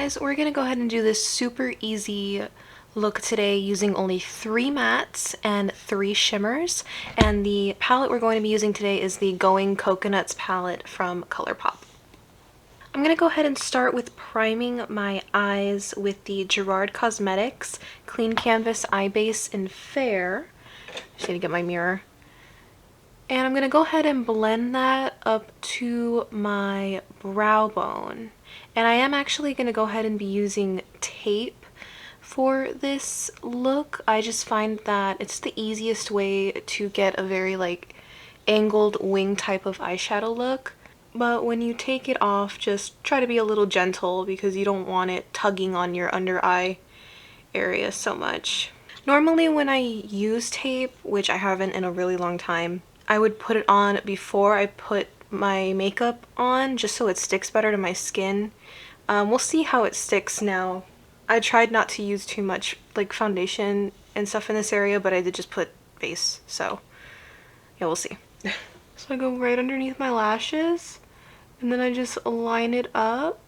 guys, we're gonna go ahead and do this super easy look today using only 3 mattes and 3 shimmers, and the palette we're going to be using today is the Going Coconuts palette from ColourPop. I'm gonna go ahead and start with priming my eyes with the GERARD Cosmetics Clean Canvas Eye Base in Fair. Just need to get my mirror. And I'm going to go ahead and blend that up to my brow bone. And I am actually going to go ahead and be using tape for this look. I just find that it's the easiest way to get a very angled wing type of eyeshadow look. But when you take it off, just try to be a little gentle because you don't want it tugging on your under eye area so much. Normally when I use tape, which I haven't in a really long time, I would put it on before I put my makeup on just so it sticks better to my skin. We'll see how it sticks now. I tried not to use too much foundation and stuff in this area, but I did just put base, so yeah, we'll see. So I go right underneath my lashes and then I just line it up.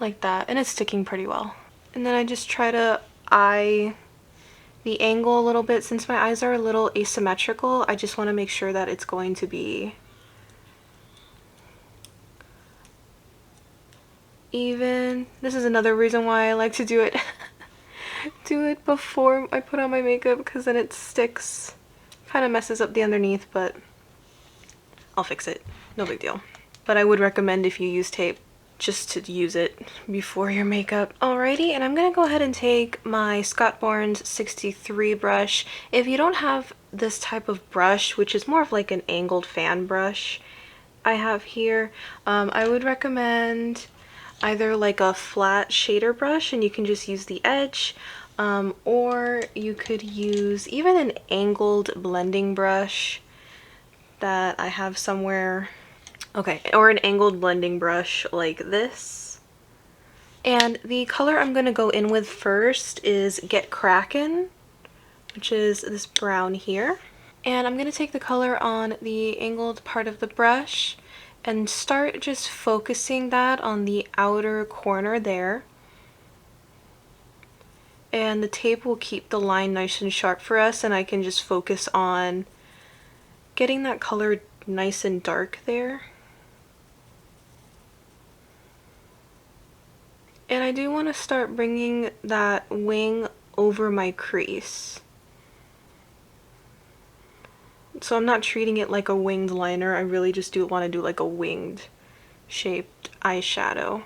Like that, and it's sticking pretty well. And then I just try to eye the angle a little bit. Since my eyes are a little asymmetrical, I just want to make sure that it's going to be even. This is another reason why I like to do it before I put on my makeup, because then it sticks. Kind of messes up the underneath, but I'll fix it. No big deal. But I would recommend, if you use tape, just to use it before your makeup. Alrighty, and I'm gonna go ahead and take my Scott Bourne's 63 brush. If you don't have this type of brush, which is more of an angled fan brush I have here, I would recommend either a flat shader brush and you can just use the edge, or you could use even an angled blending brush that I have somewhere. Okay, or an angled blending brush like this. And the color I'm going to go in with first is Get Crackin', which is this brown here. And I'm going to take the color on the angled part of the brush and start just focusing that on the outer corner there. And the tape will keep the line nice and sharp for us, and I can just focus on getting that color nice and dark there. And I do want to start bringing that wing over my crease. So I'm not treating it like a winged liner, I really just want to do a winged shaped eyeshadow.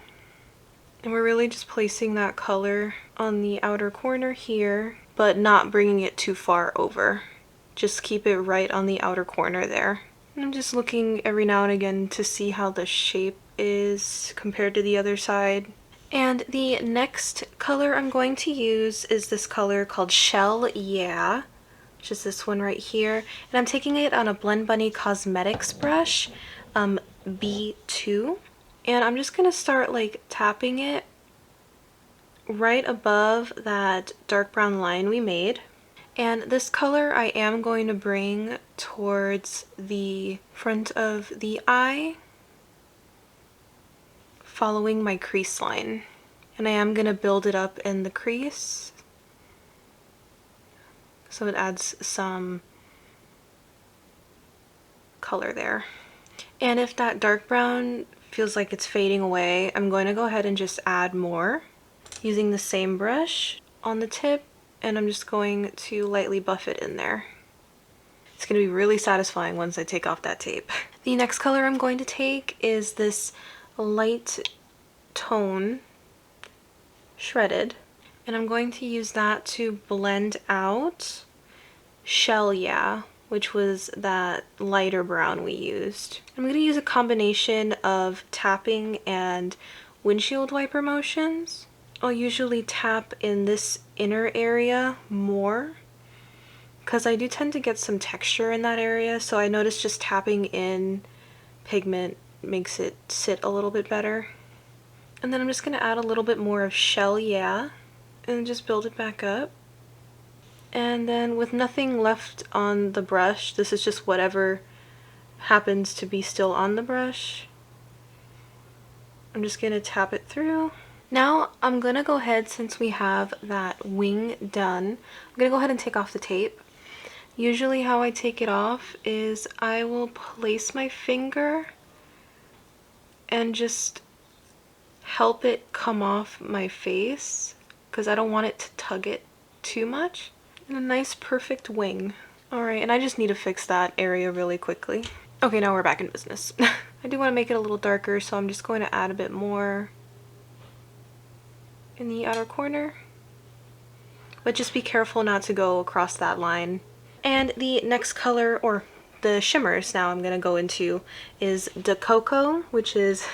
And we're really just placing that color on the outer corner here, but not bringing it too far over. Just keep it right on the outer corner there. And I'm just looking every now and again to see how the shape is compared to the other side. And the next color I'm going to use is this color called Shell Yeah, which is this one right here. And I'm taking it on a Blend Bunny Cosmetics brush, B2. And I'm just going to start tapping it right above that dark brown line we made. And this color I am going to bring towards the front of the eye, following my crease line. And I am going to build it up in the crease so it adds some color there. And if that dark brown feels like it's fading away, I'm going to go ahead and just add more using the same brush on the tip, and I'm just going to lightly buff it in there. It's going to be really satisfying once I take off that tape. The next color I'm going to take is this light tone Shredded, and I'm going to use that to blend out Shell Yeah, which was that lighter brown we used. I'm going to use a combination of tapping and windshield wiper motions. I'll usually tap in this inner area more because I do tend to get some texture in that area, so I notice just tapping in pigment makes it sit a little bit better. And then I'm just going to add a little bit more of Shell Yeah and just build it back up. And then with nothing left on the brush, this is just whatever happens to be still on the brush, I'm just gonna tap it through. Now I'm gonna go ahead, since we have that wing done, I'm gonna go ahead and take off the tape. Usually how I take it off is I will place my finger and just help it come off my face because I don't want it to tug it too much. And a nice perfect wing. Alright, and I just need to fix that area really quickly. Okay, now we're back in business. I do want to make it a little darker, so I'm just going to add a bit more in the outer corner. But just be careful not to go across that line. And the next color, or the shimmers now I'm going to go into, is De Coco, which is,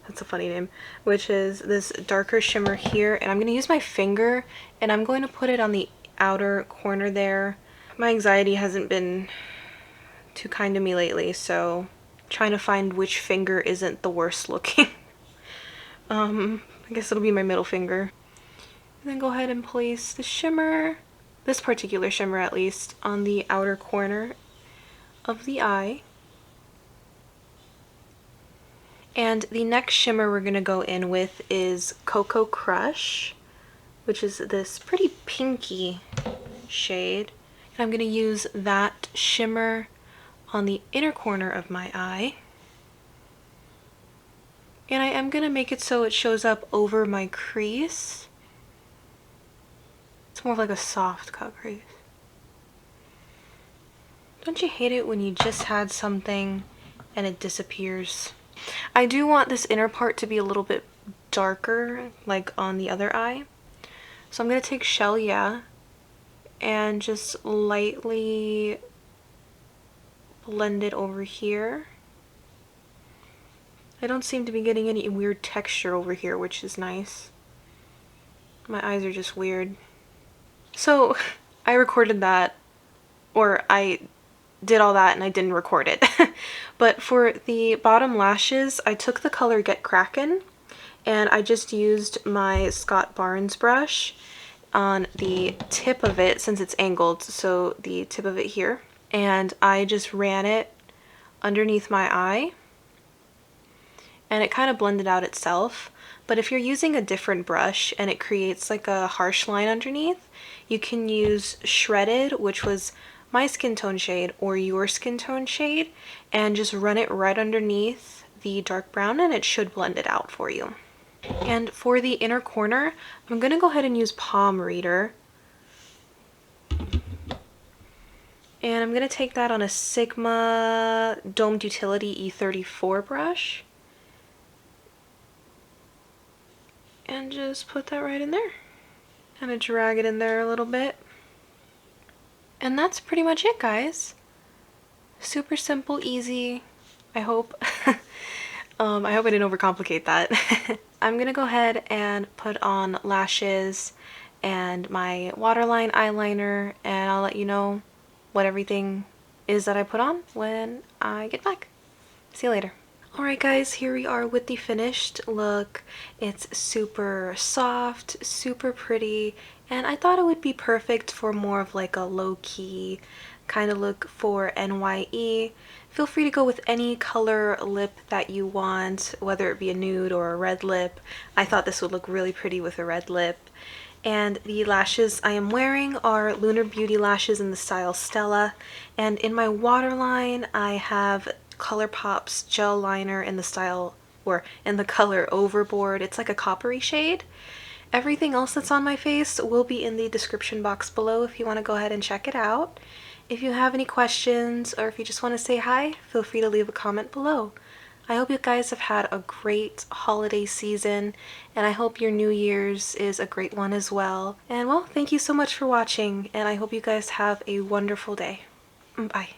that's a funny name, which is this darker shimmer here. And I'm going to use my finger, and I'm going to put it on the outer corner there. My anxiety hasn't been too kind to me lately, so I'm trying to find which finger isn't the worst looking. I guess it'll be my middle finger. And then go ahead and place the shimmer, this particular shimmer at least, on the outer corner of the eye. And the next shimmer we're going to go in with is Cocoa Crush, which is this pretty pinky shade. And I'm going to use that shimmer on the inner corner of my eye. And I am going to make it so it shows up over my crease. It's more of like a soft cut crease. Don't you hate it when you just had something and it disappears? I do want this inner part to be a little bit darker, like on the other eye. So I'm going to take Shell Yeah and just lightly blend it over here. I don't seem to be getting any weird texture over here, which is nice. My eyes are just weird. So I recorded that, or I did all that and I didn't record it. But for the bottom lashes, I took the color Get Crackin' and I just used my Scott Barnes brush on the tip of it, since it's angled, so the tip of it here. And I just ran it underneath my eye and it kind of blended out itself. But if you're using a different brush and it creates like a harsh line underneath, you can use Shredded, which was my skin tone shade or your skin tone shade, and just run it right underneath the dark brown and it should blend it out for you. And for the inner corner, I'm going to go ahead and use Palm Reader. And I'm going to take that on a Sigma Domed Utility E34 brush. And just put that right in there. Kind of drag it in there a little bit. And that's pretty much it, guys. Super simple, easy, I hope. I hope I didn't overcomplicate that. I'm going to go ahead and put on lashes and my waterline eyeliner, and I'll let you know what everything is that I put on when I get back. See you later. Alright guys, here we are with the finished look. It's super soft, super pretty, and I thought it would be perfect for more of like a low-key kind of look for NYE. Feel free to go with any color lip that you want, whether it be a nude or a red lip. I thought this would look really pretty with a red lip. And the lashes I am wearing are Lunar Beauty lashes in the style Stella, and in my waterline I have ColourPop's gel liner in the style, or in the color Overboard. It's like a coppery shade. Everything else that's on my face will be in the description box below if you want to go ahead and check it out. If you have any questions or if you just want to say hi, feel free to leave a comment below. I hope you guys have had a great holiday season, and I hope your New Year's is a great one as well. And well, thank you so much for watching, and I hope you guys have a wonderful day. Bye.